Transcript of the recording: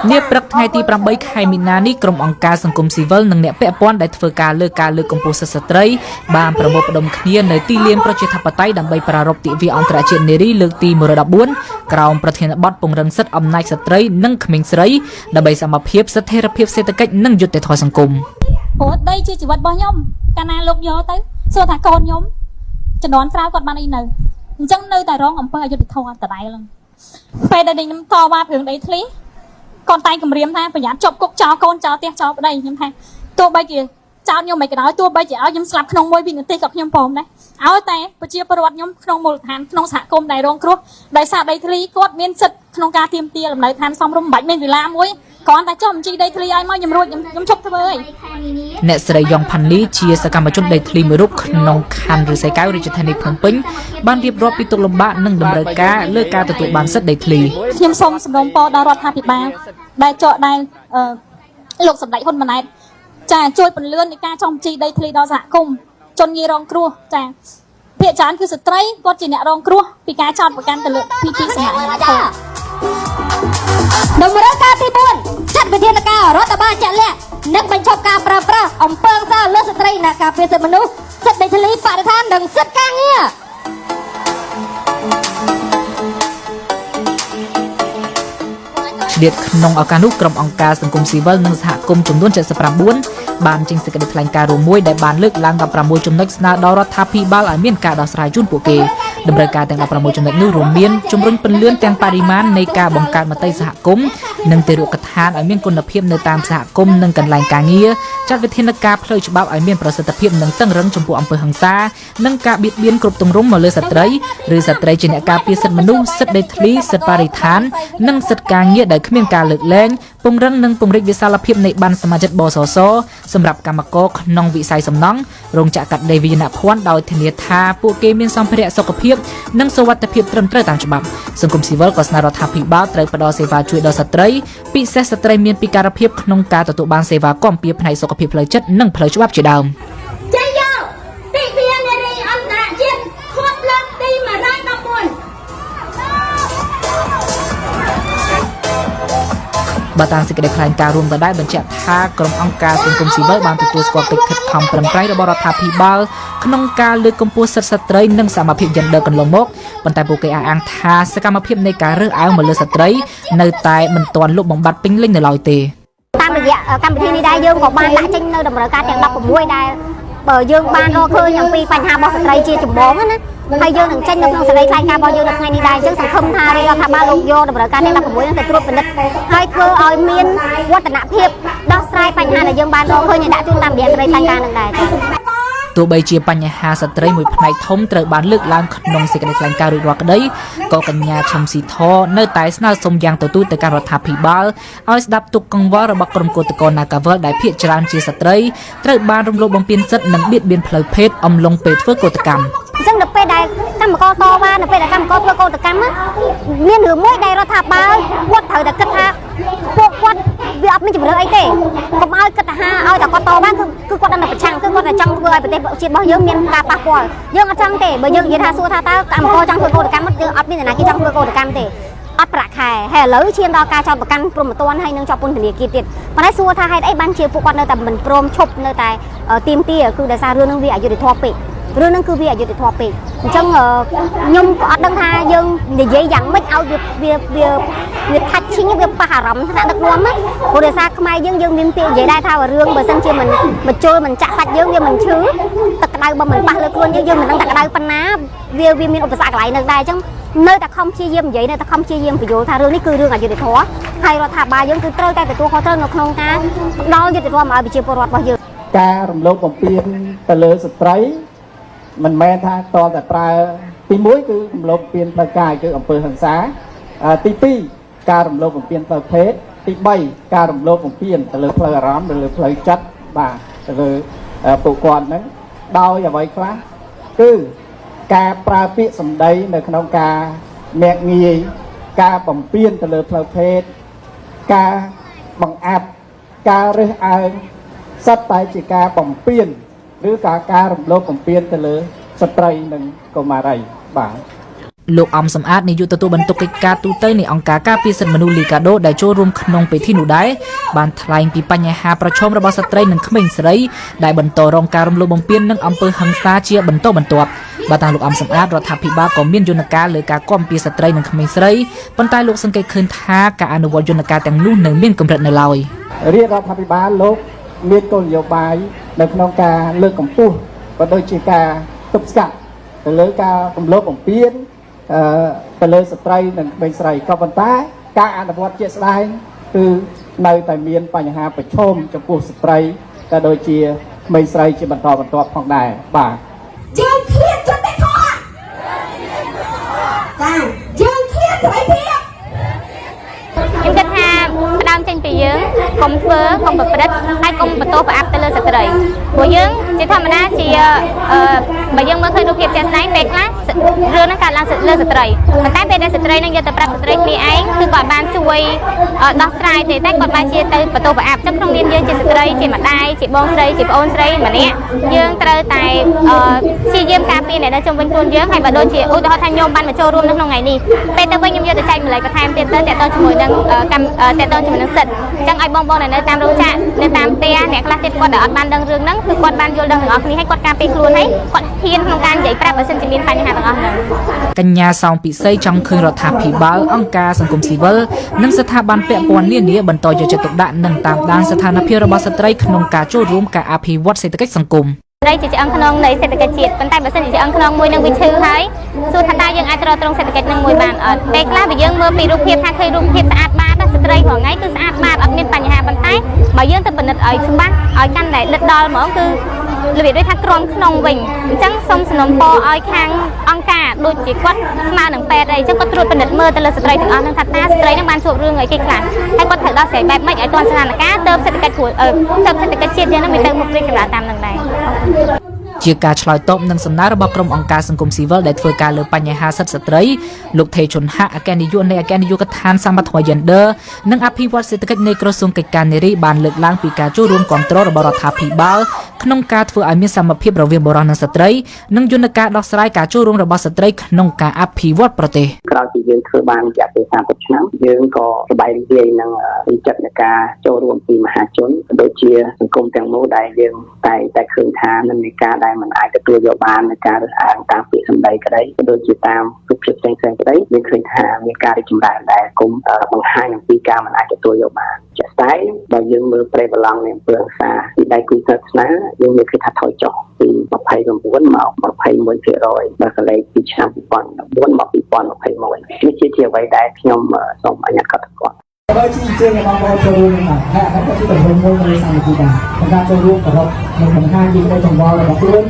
នាព្រឹកថ្ងៃទី8 ខែមីនានេះក្រុមអង្គការសង្គមស៊ីវិលនិងអ្នកពាក់ព័ន្ធដែលធ្វើការលើកម្ពស់សិទ្ធិស្ត្រីបានប្រមូលផ្ដុំគ្នានៅទីលានប្រជាធិបតេយ្យដើម្បីប្រារព្ធទិវាអន្តរជាតិនារីលើកទី114ក្រោមប្រធានបទពង្រឹងសិទ្ធិអំណាចស្ត្រីនិងក្មេងស្រីដើម្បីសមភាពស្ថិរភាពសេដ្ឋកិច្ចនិងយុត្តិធម៌សង្គមព្រោះដីជាជីវិតរបស់ខ្ញុំកាលណាលោកយកទៅសួរថាកូនខ្ញុំចំនួនក្រោយគាត់បានអីនៅអញ្ចឹងនៅតែរងអំពើអយុត្តិធម៌ដដែលហ្នឹងពេលដែលខ្ញុំតវ៉ារឿងដីធ្លីកូនតែងគម្រាមថាប្រយ័ត្នជាប់គុកចោលកូនចោលផ្ទះចោលប្តីខ្ញុំថាទោះបីជាចោលខ្ញុំមិនក៏ដោយទោះបីជាឲ្យខ្ញុំស្លាប់ក្នុង1 វិនាទីក៏ខ្ញុំព្រមដែរឲ្យតែប្រជាពលរដ្ឋខ្ញុំក្នុងមូលដ្ឋានក្នុងសហគមន៍ដែលរងគ្រោះដោយសារដីធ្លីគាត់មានសិទ្ធិក្នុងការទាមទារលំនៅឋានសមរម្យមិនបាច់មានវិឡាមួយគ្រាន់តែចុះបញ្ជីដីធ្លីឲ្យមកខ្ញុំរួចខ្ញុំឈប់ធ្វើហើយអ្នកស្រីយ៉ងផាន់លីជាសកម្មជនដីធ្លីមួយរូបក្នុងខណ្ឌឫស្សីកែវរាជធានីភ្នំពេញបានរៀបរាប់ពីទុក្ខលំបាកនិងតម្រូវការលើការទទួលបានសិទ្ធិដីធ្លីខ្ញុំសូមសំណូមពរដល់រដ្ឋាភិបាលដែលលោកសម្ដេចហ៊ុនម៉ាណែតចាជួយពន្លឿននៃការចុះបញ្ជីដីធ្លីដល់សហគមន៍ជនងាយរងគ្រោះចាភាគច្រើនគឺស្ត្រីគាត់ជាអ្នករងគ្រោះពីការចោទប្រកាន់ទៅលើពីសំណាក់អាជ្ញាធរតម្រូវការទី4ចាត់វិធានការរដ្ឋបាលជាក់លាក់និងបញ្ឈប់ការប្រើប្រាស់អំពើហិង្សាលើស្ត្រីអ្នកការពារសិទ្ធិមនុស្សសិទ្ធិដីធ្លីបរិស្ថាននិងសិទ្ធិការងារឆ្លៀតក្នុងឱកាសនោះក្រុមអង្គការសង្គមស៊ីវិលនិងសហគមន៍ចំនួន79បានចេញសេចក្តីថ្លែងការណ៍រួមមួយដែលបានលើកឡើង16ចំណុចស្នើដល់រដ្ឋាភិបាលឲ្យមានការដោះស្រាយជូនពួកគេតម្រូវការទាំង16ចំណុចនោះរួមមានជំរុញពន្លឿនទាំងបរិមាណនៃការបង្កើតមតិសហគមន៍និងទារកដ្ឋានឲ្យមានគុណភាពនៅតាមសហគមន៍និងកន្លែងការងារចាត់វិធានការផ្លូវច្បាប់ឲ្យមានប្រសិទ្ធភាពនិងតឹងរ៉ឹងចំពោះអំពើហិង្សានិងការបៀតបៀនគ្រប់ទម្រង់មកលើស្ត្រីឬស្ត្រីជាអ្នកការពារសិទ្ធិមនុស្សសិទ្ធិដីធ្លីសិទ្ធិបរិស្ថាននិងសិទ្ធិការងារដែលគ្មានការលើកលែងពង្រឹងនិងពង្រីកវិសាលភាពនៃបណ្ឌសមាជិកបសសសម្រាប់កម្មករក្នុងវិស័យសំណង់រោងចក្រកាត់ដេរវិញ្ញាណភ័ណ្ឌដោយធានាថាពួកគេមានសម្ភារៈសុខភាពនិងសុវត្ថិភាពត្រឹមត្រូវតាមច្បាប់សង្គមស៊ីវិលក៏ស្នើរដ្ឋាភិបាលត្រូវផ្តល់សេវាជួយដល់ស្ត្រីពិសេសស្ត្រីមានពិការភាពក្នុងការទទួលបានសេវាគាំពារផ្នែកសុខភាពផ្លូវចិត្តនិងផ្លូវច្បាប់ជាដើមចេញយកទិវានារីអន្តរជាតិខួបលើកទី114បើតាមសេចក្តីថ្លែងការណ៍រួមដដែលបញ្ជាក់ថាក្រុមអង្គការសង្គមស៊ីវិលបានទទួលស្គាល់កិច្ចខិតខំប្រឹងប្រែងរបស់រដ្ឋាភិបាលក្នុងការលើកកម្ពស់សិទ្ធិស្ត្រីនិងសមភាព Gender កន្លងមកប៉ុន្តែពួកគេអះអាងថាសកម្មភាពនៃការរើសអើងមកលើស្ត្រីនៅតែមិនទាន់លុបបំបាត់ពេញលេញនៅឡើយទេតាមរយៈកម្មវិធីនេះដែរយើងក៏បានដាក់ចេញនៅតម្រូវការទាំង16ដែលបើយើងបានរកឃើញអំពីបញ្ហារបស់ស្ត្រីជាចម្បងណាហើយយើងនឹងចេញនៅក្នុងសេចក្តីថ្លែងការណ៍របស់យើងនៅថ្ងៃនេះដែរអញ្ចឹងសង្ឃឹមថារដ្ឋាភិបាលលោកយកតម្រូវការទាំង16ហ្នឹងទៅត្រួតពិនិត្យហើយធ្វើឲ្យមានវឌ្ឍនភាពដោះស្រាយបញ្ហាដែលយើងបានរកឃើញនិងដាក់ជូនតាមរយៈសេចក្តីថ្លែងការណ៍នឹងដែរទោះបីជាបញ្ហាស្ត្រីមួយផ្នែកធំត្រូវបានលើកឡើងក្នុងសេចក្តីថ្លែងការណ៍រួចរាល់ក្តីក៏កញ្ញាឈឹមស៊ីធនៅតែស្នើសុំយ៉ាងទទូចទៅកាន់រដ្ឋាភិបាលឲ្យស្ដាប់ទុកកង្វល់របស់ក្រុមគឧតកោ Nagawal ដែលភាគច្រើនជាស្ត្រីត្រូវបានរំលោភបំពានសិទ្ធិនិងបៀតបៀនផ្លូវភេទអំឡុងពេលធ្វើកោតកម្មអញ្ចឹងនៅពេលដែលកម្មករតវ៉ានៅពេលដែលកម្មករធ្វើកោតកម្មមានរឿងមួយដែលរដ្ឋាភិបាលគាត់ត្រូវតែគិតថាពួកគាត់វាអត់មានជំរឿអីទេកុំឲ្យគិតថាឲ្យតែគាត់តវ៉ាគឺគាត់đangប្រឆាំងគឺគាត់តែចង់ធ្វើឲ្យប្រទេសជាតិរបស់យើងមានការប៉ះពាល់យើងអត់ចង់ទេបើយើងនិយាយថាសួរថាតើកម្មករចង់ធ្វើកោតកម្មគឺអត់មានអ្នកណាគេចង់ធ្វើកោតកម្មទេអត់ប្រាក់ខែហើយឥឡូវឈានដល់ការចោទប្រកាន់ព្រមត្តនហើយនឹងជាប់ពន្ធនាគារទៀតប៉ុន្តែសួរថាហេតុអីបានជាពួកគាត់នៅតែមិនព្រមឈប់នៅតែទៀមទាគឺដោយសាររឿងនឹងវាអយុត្តិធម៌ពេករឿងហ្នឹងគឺវាអយុត្តិធម៌ពេកអញ្ចឹងខ្ញុំក៏អត់ដឹងថាយើងនិយាយយ៉ាងម៉េចឲ្យវាថាច់ឈិញវាប៉ះអារម្មណ៍ថ្នាក់ដឹកនាំណាព្រោះដោយសារខ្មែរយើងមានពាក្យនិយាយដែរថារឿងបើសិនជាមិនជុលមិនចាក់សាច់យើងវាមិនឈឺទឹកក្តៅបើមិនប៉ះលើខ្លួនយើងមិនដឹងតែក្តៅប៉ុណ្ណាវាមានឧបសគ្គកន្លែងនឹងដែរអញ្ចឹងនៅតែខំព្យាយាមនិយាយនៅតែខំព្យាយាមបញ្យល់ថារឿងនេះគឺរឿងអយុត្តិធម៌ហើយរដ្ឋាភិបាលយើងគឺត្រូវតែទទួលខុសត្រូវនៅក្នុងការផ្ដល់យុត្តិធម៌ឲ្យប្រជាពលរដ្ឋរបស់យើងការរំលោភបំពានទៅលើស្ត្រីមិនមែនថាតតែប្រើទី1គឺរំលោភបំពានផ្លូវកាយគឺអំពើហិង្សាទី2ការរំលោភបំពានផ្លូវភេទទី3ការរំលោភបំពានទៅលើផ្លូវអារម្មណ៍ទៅលើផ្លូវចិត្តបាទទៅលើពួកគាត់ហ្នឹងដោយអ្វីខ្លះគឺការប្រើពាក្យសម្ដីនៅក្នុងការមាក់ងាយការបំពានទៅលើផ្លូវភេទការបង្អាប់ការរើសអើងសិតតែជាការបំពានឬក៏ការរំលោភបំពានទៅលើស្ត្រីនិងកុមារីបាទ លោកអំសំអាតនាយកទទួលបន្ទុកកិច្ចការទូតនៃអង្គការការពារសិទ្ធិមនុស្សលីកាដូដែលចូលរួមក្នុងពិធីនោះដែរបានថ្លែងពីបញ្ហាប្រឈមរបស់ស្ត្រីនិងក្មេងស្រីដែលបន្តរងការរំលោភបំពាននិងអំពើហិង្សាជាបន្តបន្ទាប់បើតាមលោកអំសំអាតរដ្ឋាភិបាលក៏មានយន្តការលើការគាំពារស្ត្រីនិងក្មេងស្រីប៉ុន្តែលោកសង្កេតឃើញថាការអនុវត្តយន្តការទាំងនោះនៅមានកម្រិតនៅឡើយរាជរដ្ឋាភិបាលលោកមានគោលនយោបាយនៅក្នុងការលើកកម្ពស់ក៏ដូចជាការទប់ស្កាត់ទៅលើការរំលោភបំពានទៅលើស្ត្រីនិងក្មេងស្រីក៏ប៉ុន្តែការអនុវត្តជាក់ស្ដែងគឺនៅតែមានបញ្ហាប្រឈមចំពោះស្ត្រីក៏ដូចជាក្មេងស្រីជាបន្តបន្ទាប់ផងដែរបាទយើងឃ្លាតយុត្តិធម៌ចាយើងឃ្លាតសេរីភាពខ្ញុំគិតថាផ្ដើមចេញពីយើងកុំធ្វើកុំប្រព្រឹត្តហើយកុំបន្ទោសប្រអាប់ទៅលើស្ត្រីព្រោះយើងជាធម្មតាជាបើយើងមើលឃើញរូបភាពជាក់ស្ដែងពេលខ្លះរឿងហ្នឹងកើតឡើងលើស្ត្រីប៉ុន្តែពេលដែលស្ត្រីនឹងយកទៅប្រាប់ស្ត្រីគ្នាឯងគឺគាត់បានជួយដោះស្រាយទេតែគាត់បានជាទៅបន្ទោសប្រអាប់ចឹងក្នុងនាមយើងជាស្ត្រីជាម្ដាយជាបងស្រីជាប្អូនស្រីម្នាក់យើងត្រូវតែព្យាយាមការពារអ្នកនៅជុំវិញខ្លួនយើងហើយបើដូចជាឧទាហរណ៍ថាខ្ញុំបានមកចូលរួមនៅក្នុងថ្ងៃនេះពេលទៅវិញខ្ញុំយកទៅចែកម្លែកបន្ថែមទៀតទៅតើតជាមួយនឹងតើតជាមួយនឹងសិទ្ធអញ្ចឹងឲ្យបងប្អូននៅតាមរោងចក្រនៅតាមផ្ទះអ្នកខ្លះទៀតគាត់ដែលអត់បានដឹងរឿងហ្នឹងគឺគាត់បានយល់ដឹងទាំងអស់គ្នាហើយគាត់ការពារខ្លួនហើយគាត់ហ៊ានក្នុងការនិយាយប្រាប់បើសិនជាមានបញ្ហាទាំងអស់ហ្នឹងកញ្ញាសោមពិសីចង់ឃើញរដ្ឋាភិបាលអង្គការសង្គមស៊ីវិលនិងស្ថាប័នពាក់ព័ន្ធនានាបន្តយកចិត្តទុកដាក់និងតាមដានស្ថានភាពរបស់ស្ត្រីក្នុងការចូលរួមការអភិវឌ្ឍសេដ្ឋកិច្ចសង្គមស្ត្រីជាឆ្អឹងខ្នងនៃសេដ្ឋកិច្ចជាតិប៉ុន្តែបើសិនជាឆ្អឹងខ្នងមួយនឹងវាឈឺហើយសួរថាតើយើងអាចទ្រទ្រង់សេដ្ឋកិច្ចនឹងមួយបានអត់ពេលខ្លះបើយើងមើលពីរូបភាពថាឃើញរូបភាពស្អាតបាតស្ត្រីរាល់ថ្ងៃគឺស្អាតបាតអត់មានបញ្ហាប៉ុន្តែបើយើងទៅពិនិត្យឲ្យច្បាស់ឲ្យកាន់តែដិតដល់ហ្មងគឺរបៀបដូចថាក្រំក្នុងវិញអញ្ចឹងសូមសំណូមពរឲ្យខាងអង្គការដូចជាគាត់ស្មើនឹងពេទ្យអីអញ្ចឹងគាត់ត្រួតពិនិត្យមើលទៅលើស្ត្រីទាំងអស់នឹងថាតើស្ត្រីនឹងបានជួបរឿងអីគេខ្លះហើយគាត់ត្រូវដោះស្រាយបែបម៉េចឲ្យទាន់ស្ថានភាពទៅសេដ្ឋកិច្ចជាតិយើងនឹងមានទៅមុខរីកចម្រើនតាមនឹងដែរជាការឆ្លើយតបនឹងសំណើរបស់ក្រុមអង្គការសង្គមស៊ីវិលដែលធ្វើការលើបញ្ហាសិទ្ធិស្ត្រីលោកថេជុនហាក់អគ្គនាយកនៃអគ្គនាយកដ្ឋានសម្បត្តិ Gender និងអភិវឌ្ឍសេដ្ឋកិច្ចនៃក្រសួងកិច្ចការនារីបានលើកឡើងពីការចូលរួមគ្រប់គ្រងរបស់រដ្ឋាភិបាលក្នុងការធ្វើឲ្យមានសមភាពរវាងបុរសនិងស្ត្រីនិងយន្តការដោះស្រាយការចូលរួមរបស់ស្ត្រីក្នុងការអភិវឌ្ឍប្រទេសក្រោយពីយើងធ្វើបានរយៈពេល30ឆ្នាំយើងក៏សប្បាយរីករាយនឹងចិត្តនៃការចូលរួមពីមហាជនដូចជាសង្គមទាំងមូលដែលយើងតែឃើញថានិន្នាការដែលមិនអាចទទួលយកបាននៃការរើសអើងតាមពាក្យសម្ដីក្តីក៏ដូចជាតាមរូបភាពផ្សេងៗក្តីយើងឃើញថាមានការរីកចម្រើនដែលគុំបង្ហាញអំពីការមិនអាចទទួលយកបានជាក់ស្ដែងបើយើងមើលប្រេបឡង់នៃអំពើហិង្សាពីដៃគូសាសនាយើងមានឃើញថាថយចុះពី29មក21%បើកលេខពីឆ្នាំ2014មក2021នេះជាអ្វីដែលខ្ញុំសូមអនុញ្ញាតកត់ត្រាបើជាជារបស់បងចូលរួមនេះហើយអត់ក៏ជាទំហំមួយនៃសមាជិកដែរក្នុងការចូលរួមប្រកបនឹងបង្ហាញពីក្តីកង្វល់របស់ខ្លួន